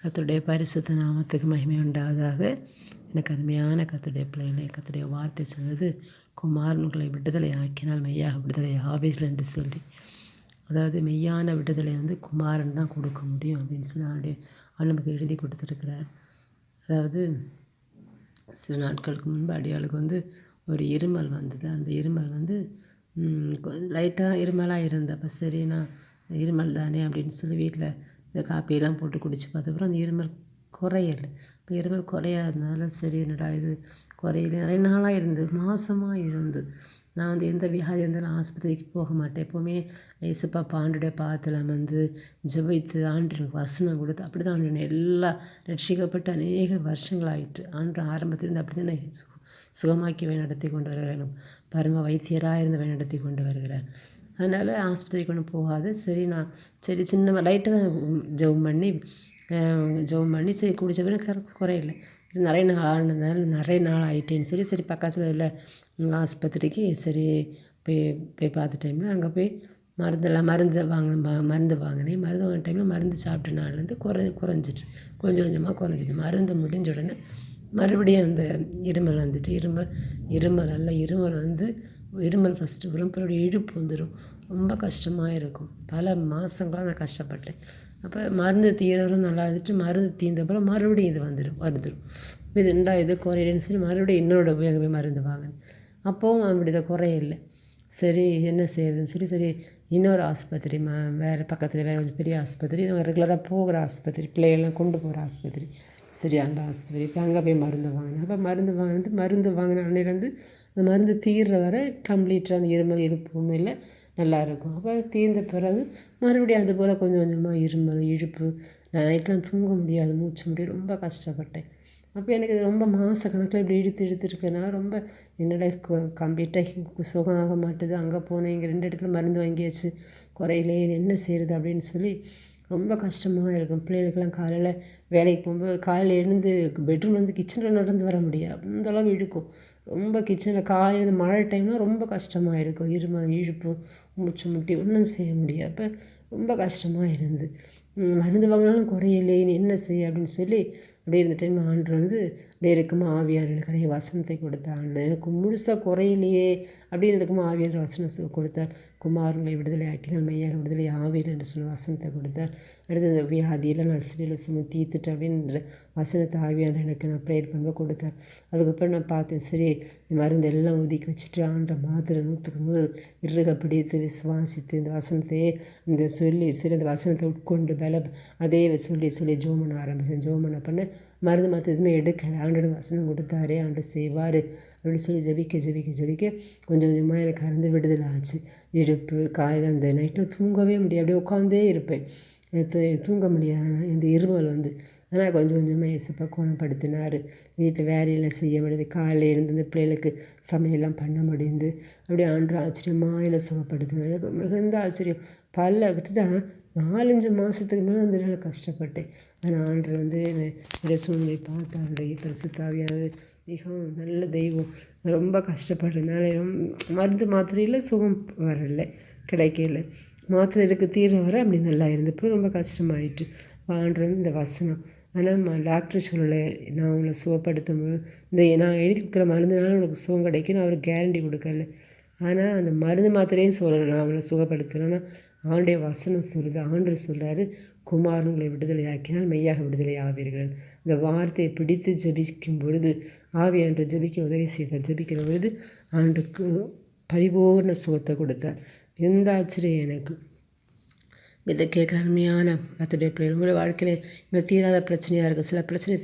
கர்த்தருடைய பரிசுத்த நாமத்துக்கு மகிமை உண்டாவதாக. எனக்கு அருமையான கர்த்தருடைய பிள்ளைகளே, கர்த்தருடைய வார்த்தை சொல்வது, குமாரன்களை விடுதலை ஆக்கினால் மெய்யாக விடுதலை ஆவீர்கள் என்று சொல்லி. அதாவது மெய்யான விடுதலை குமாரன் தான் கொடுக்க முடியும் அப்படின்னு சொல்லி ஆண்டு நமக்கு எழுதி கொடுத்துருக்கிறார். அதாவது சில நாட்களுக்கு முன்பு அடியாளுக்கு ஒரு இருமல் வந்தது. அந்த இருமல் லைட்டாக இருமலாக இருந்தப்போ சரி, நான் இருமல் தானே அப்படின்னு சொல்லி வீட்டில் இந்த காப்பியெல்லாம் போட்டு குடித்து பார்த்தப்பறம் அந்த இருமல் குறையலை. இப்போ இருமல் குறையாததுனால சரி, என்னடா இது குறையல, நிறைய நாளாக இருந்து மாதமாக இருந்து நான் எந்த வியாதி இருந்தாலும் ஆஸ்பத்திரிக்கு போக மாட்டேன். எப்போவுமே ஏசப்பா ஆண்டுடைய பாதத்தில் ஜெபித்து ஆண்டு எனக்கு வசனம் கொடுத்து அப்படி தான் ஆண்டு எல்லா ரட்சிக்கப்பட்டு அநேக வருஷங்கள் ஆயிட்டு. ஆண்டு ஆரம்பத்திலேருந்து அப்படி தான் நான் சுகமாக்கி நடத்தி கொண்டு வருகிறேன். பரம வைத்தியராக இருந்து நடத்தி கொண்டு வருகிறார். அதனால் ஆஸ்பத்திரிக்கு ஒன்றும் போகாது. சரி சின்ன லைட்டாக தான் ஜெபம் பண்ணி சரி குடித்த பிறகு குறையில. நிறைய நாள் ஆனதுனால நிறைய நாள் ஆகிட்டேன்னு சரி பக்கத்தில் இல்லை ஆஸ்பத்திரிக்கு சரி போய் பார்த்த டைமில் அங்கே போய் மருந்து வாங்கினேன். மருந்து வாங்கின டைமில் மருந்து சாப்பிட்ட நாள்லேருந்து குறைஞ்சிட்டு கொஞ்சம் கொஞ்சமாக குறைஞ்சிட்டு மருந்து முடிஞ்ச உடனே மறுபடியும் அந்த இருமல் வந்துட்டு இருமல் ஃபஸ்ட்டு வரும். அப்புறம் இழுப்பு வந்துடும். ரொம்ப கஷ்டமாக இருக்கும். பல மாதங்களாக நான் கஷ்டப்பட்டேன். அப்போ மருந்து தீரவரும் நல்லா இருந்துட்டு மருந்து தீர்ந்தப்பறம் மறுபடியும் இது வந்துடும். இது என்ன இது குறையிலன்னு சொல்லி மறுபடியும் இன்னொரு போய் மருந்து வாங்கினேன். அப்போவும் அப்படி இதை குறையில்லை. சரி என்ன செய்யறதுன்னு சரி இன்னொரு ஆஸ்பத்திரி வேறு பக்கத்தில் வேறு கொஞ்சம் பெரிய ஆஸ்பத்திரி, ரெகுலராக போகிற ஆஸ்பத்திரி, பிள்ளைகள்லாம் கொண்டு போகிற ஆஸ்பத்திரி, சரி அந்த ஆஸ்பத்திரி இப்போ அங்கே போய் மருந்து வாங்கினேன். அப்போ மருந்து வாங்கின அன்னையிலேருந்து அந்த மருந்து தீர்ற வரை கம்ப்ளீட்டாக அந்த இருமல் இருப்பு ஒன்றும் இல்லை, நல்லாயிருக்கும். அப்போ தீர்ந்த பிறகு மறுபடியும் அதுபோல் கொஞ்சம் கொஞ்சமாக இருமல் இழுப்பு, நான் நைட்லாம் தூங்க முடியாது, மூச்சு முடியாது, ரொம்ப கஷ்டப்பட்டேன். அப்போ எனக்கு இது ரொம்ப மாதக்கணக்கில் இப்படி இழுத்துருக்கனால ரொம்ப என்னடா கம்ப்ளீட்டாக சுகம் ஆக மாட்டுது. அங்கே போனேன், இங்கே 2 இடத்துல மருந்து வாங்கியாச்சு, குறையிலே என்ன செய்கிறது அப்படின்னு சொல்லி ரொம்ப கஷ்டமாக இருக்கும். பிள்ளைகளுக்கெல்லாம் காலையில் வேலைக்கு போகும்போது காலையில் எழுந்து பெட்ரூம்லேருந்து கிச்சனில் நடந்து வர முடியாது, அந்தளவு இழுக்கும். ரொம்ப கிச்சனில் காலையில் மழை டைம்லாம் ரொம்ப கஷ்டமாக இருக்கும். இருமல் இழுப்பு மூச்சு முட்டி ஒன்றும் செய்ய முடியாது. அப்போ ரொம்ப கஷ்டமாக இருந்து மருந்து வாங்கினாலும் குறையில்லைன்னு என்ன செய்ய அப்படின்னு சொல்லி அப்படியே இருந்த டைம் ஆண்டு அப்படியே இருக்குமா ஆவியார் எனக்கு நிறைய வசனத்தை கொடுத்தார். எனக்கு முழுசாக குறையிலையே அப்படின்னு இருக்குமா ஆவியார் வசனம் கொடுத்தார். குமாரங்களை விடுதலை ஆக்கினால் மெய்யாக விடுதலை ஆவியர் என்று சொல்லி வசனத்தை கொடுத்தார். அடுத்து இந்த வியாதியெல்லாம் நான் ஸ்ரீயில் சும்மா தீர்த்துட்டு அப்படின்ற வசனத்தை ஆவியார் எனக்கு நான் ப்ரேயர் பண்ண கொடுத்தார். அதுக்கப்புறம் நான் பார்த்தேன், சரி மருந்து எல்லாம் ஒதுக்கி வச்சுட்டு ஆண்ட மாத்திரை 100க்கு 100 இறுக பிடித்து விசுவாசித்து இந்த வசனத்தையே சொல்லி சரி இந்த வசனத்தை உட்கொண்டு அதே சொல்லி ஜெபம் பண்ண ஆரம்பித்தேன். ஜெபம் பண்ண மருந்து மாற்ற எதுவுமே எடுக்கலை. ஆண்டோட வசனம் கொடுத்தாரே, ஆண்டு செய்வார் அப்படின்னு சொல்லி ஜெபிக்க கொஞ்சம் கொஞ்சமாக எனக்கு விடுதலை ஆச்சு. இடுப்பு காலையில் அந்த நைட்டில் தூங்கவே முடியாது, அப்படியே உட்காந்தே இருப்பேன், தூங்க முடியாது. இந்த இருமல் ஆனால் கொஞ்சம் கொஞ்சமாக ஏசப்பா குணப்படுத்தினார். வீட்டில் வேலையெல்லாம் செய்ய முடியுது, காலையில் எழுந்து இந்த பிள்ளைகளுக்கு சமையல்லாம் பண்ண முடியுது. அப்படியே ஆண்டு ஆச்சரியமாக என்னை சுகப்படுத்தினார். எனக்கு மிகுந்த ஆச்சரியம். கிட்டத்தட்ட 4-5 மாதத்துக்கு மேலே அந்த கஷ்டப்பட்டேன். ஆனால் ஆண்டு என்னுடைய சூழ்நிலை பார்த்து ஆண்டுடைய பரிசுத்த ஆவியானவர் மிகவும் நல்ல தெய்வம். ரொம்ப கஷ்டப்படுறதுனால மருந்து மாத்திரையில் சுகம் வரலை, கிடைக்கல. மாத்திரை இருக்கு தீர வர அப்படி நல்லா இருந்தப்போ ரொம்ப கஷ்டமாயிட்டு ஆண்டு இந்த வசனம். ஆனால் டாக்டர் சொல்லலை, நான் உங்களை சுகப்படுத்தும் நான் எழுதி கொடுக்குற மருந்துனால உனக்கு சுகம் கிடைக்குன்னு அவர் கேரண்டி கொடுக்கல. ஆனால் அந்த மருந்து மாத்திரையும் சொல்லலை நான் அவளை சுகப்படுத்தலைன்னா ஆண்டுடைய வசனம் சொல்லுது. ஆண்டவர் சொல்கிறாரு, குமாரங்களை விடுதலை ஆக்கினால் மெய்யாக விடுதலை ஆவீர்கள். இந்த வார்த்தையை பிடித்து ஜபிக்கும் பொழுது ஆவியான்ற ஜபிக்க உதவி செய்தார். ஜபிக்கிற பொழுது ஆண்டுக்கு பரிபூர்ண சுகத்தை கொடுத்தார். எந்த ஆச்சரியம் எனக்கு. இதை கேட்குற அருமையான கர்த்தருடைய பிள்ளைகள், உங்களோட வாழ்க்கையில் இப்போ தீராத பிரச்சனையாக இருக்குது. சில பிரச்சனை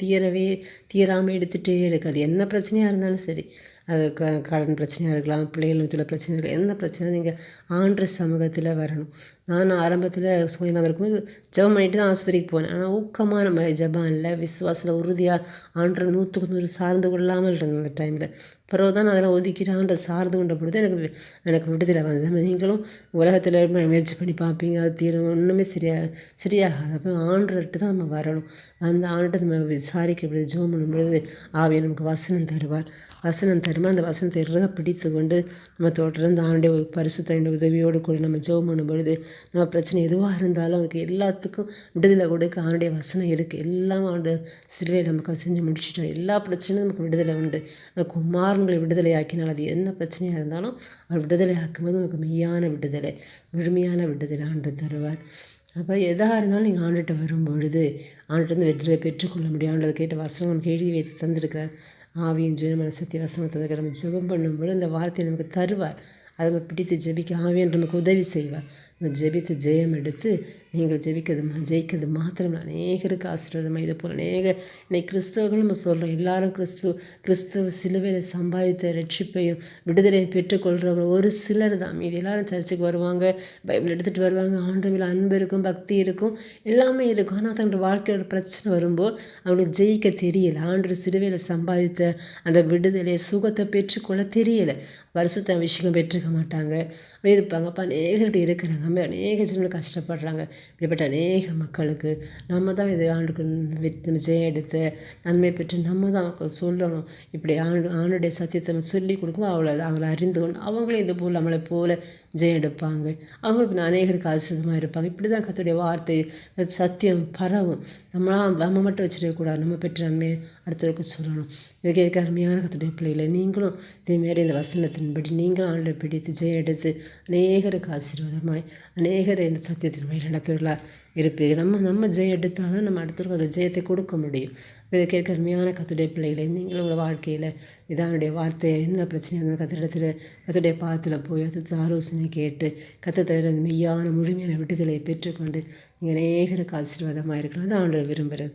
தீராமல் எடுத்துகிட்டே இருக்குது. அது என்ன பிரச்சனையாக இருந்தாலும் சரி, அது கடன் பிரச்சனையாக இருக்கலாம், பிள்ளைகளுக்குள்ள பிரச்சனை இருக்கலாம், எந்த பிரச்சனையும் நீங்கள் ஆண்ட சமூகத்தில் வரணும். நான் ஆரம்பத்தில் சுயமாக இருக்கும்போது ஜெபம் பண்ணிட்டு தான் ஆஸ்பத்திரிக்கு போனேன். ஆனால் ஊக்கமாக நம்ம ஜெபம் இல்லை, விசுவாசத்தில் உறுதியாக ஆண்டு 100க்கு 100 சார்ந்து கொள்ளாமல் இருந்தேன். அந்த டைமில் பிறகு தான் அதெல்லாம் ஒதுக்கிட்டு ஆண்டை சார்ந்து கொண்ட பொழுது எனக்கு விடுதலை வந்தது. நீங்களும் உலகத்தில் முயற்சி பண்ணி பார்ப்பீங்க, அது தீரும், ஒன்றுமே சரியாகாது. அப்போ ஆண்டுகிட்ட தான் நம்ம வரணும். அந்த ஆண்டை நம்ம விசாரிக்க பொழுது ஜெபம் பண்ணும் பொழுது ஆவியை நமக்கு வசனம் தருவார். அந்த வசனத்தை பிடித்து கொண்டு நம்ம தொடர்ந்து ஆண்டுடைய பரிசுத்த உதவியோடு கூட நம்ம ஜெபம் பண்ணும் பொழுது நம்ம பிரச்சனை எதுவாக இருந்தாலும் அதுக்கு எல்லாத்துக்கும் விடுதலை கொடுக்க ஆண்டுடைய வசனம் இருக்குது. எல்லாம் ஆண்டு சிலுவையில் நமக்கு செஞ்சு முடிச்சிட்டோம். எல்லா பிரச்சனையும் நமக்கு விடுதலை உண்டு. அந்த குமாரன்களை விடுதலை ஆக்கினால் அது என்ன பிரச்சனையாக இருந்தாலும் அவர் விடுதலை ஆக்கும்போது நமக்கு மெய்யான விடுதலை, முழுமையான விடுதலை ஆண்டு தருவார். அப்போ எதாக இருந்தாலும் நீங்கள் ஆண்டுகிட்ட வரும்பொழுது ஆண்டுகிட்ட வெற்றியை பெற்றுக்கொள்ள முடியும். ஆண்டதை கேட்ட வசனம் நமக்கு எழுதி வைத்து தந்திருக்கிறார். ஆவியின் ஜெயமன சத்திய வசனம் தந்திருக்கிற நம்ம ஜெபம் பண்ணும்போது அந்த வார்த்தையை நமக்கு தருவார். அதை நம்ம பிடித்து ஜெபிக்க ஆவியன் நமக்கு உதவி செய்வார். நம்ம ஜெபித்து ஜெயம் எடுத்து நீங்கள் ஜெயிக்கிறது மாத்திரம் அநேகருக்கு ஆசீர்வாதமாக. இது போல் இன்னைக்கு கிறிஸ்தவர்கள் நம்ம சொல்கிறோம். எல்லாரும் கிறிஸ்துவ சிலுவையில் சம்பாதித்த ரட்சிப்பையும் விடுதலையும் பெற்றுக்கொள்கிறவங்க ஒரு சிலர் தான். மீது எல்லாரும் சர்ச்சுக்கு வருவாங்க, பைபிள் எடுத்துகிட்டு வருவாங்க, ஆண்டவரில் அன்பு இருக்கும், பக்தி இருக்கும், எல்லாமே இருக்கும். ஆனால் தங்களோட வாழ்க்கையோட பிரச்சனை வரும்போது அவங்களுக்கு ஜெயிக்க தெரியலை. ஆண்டவர் சிலுவையில் சம்பாதித்த அந்த விடுதலை சுகத்தை பெற்றுக்கொள்ள தெரியலை. பரிசுத்த அபிஷேகம் பெற்றுக்க மாட்டாங்க, இருப்பாங்க. அப்போ அநேகர் இருக்கிறாங்க. அநேக ஜனங்கள் கஷ்டப்படுறாங்க. இப்படிப்பட்ட அநேக மக்களுக்கு நம்ம தான் இது ஆண்டுக்கு ஜெயம் எடுத்து நன்மை பெற்று நம்ம தான் சொல்லணும். இப்படி ஆண்டுடைய சத்தியத்தை நம்ம சொல்லி கொடுக்கும். அவளை அறிந்து கொண்டு அவங்களும் இது போல் நம்மளை போல ஜெயம் எடுப்பாங்க. அவங்க அநேகருக்கு ஆசீர்வாதமாக இருப்பாங்க. இப்படி தான் கர்த்தருடைய வார்த்தை சத்தியம் பரவும். நம்ம மட்டும் வச்சுருக்கக்கூடாது. நம்ம பெற்ற நன்மையை அடுத்தவருக்கு சொல்லணும். இதை கேட்க அருமையான கர்த்தருடைய பிள்ளைகளை நீங்களும் இதேமாரி இந்த வசனத்தின்படி நீங்களும் ஆண்டை பிடித்து ஜெயம் எடுத்து அநேகருக்கு ஆசீர்வாதமாய் அநேகரை இந்த சத்தியத்தின் வழி நடத்துவர்களாக இருப்பீர்கள். நம்ம ஜெயம் எடுத்தால் தான் நம்ம அடுத்தவருக்கு அந்த ஜெயத்தை கொடுக்க முடியும். இதை கேட்க அருமையான கர்த்தருடைய பிள்ளைகளை நீங்களும் உங்கள் வாழ்க்கையில் இதானுடைய வார்த்தையை என்ன பிரச்சனையாக இருந்தால் கர்த்தருடைய பாதத்தில் போய் அது ஆலோசனை கேட்டு கர்த்தர் தவிர மெய்யான முழுமையான விடுதலை பெற்றுக்கொண்டு நீங்கள் அநேகருக்கு ஆசீர்வாதமாக இருக்கலாம். அது ஆண்டவர் விரும்புகிறது.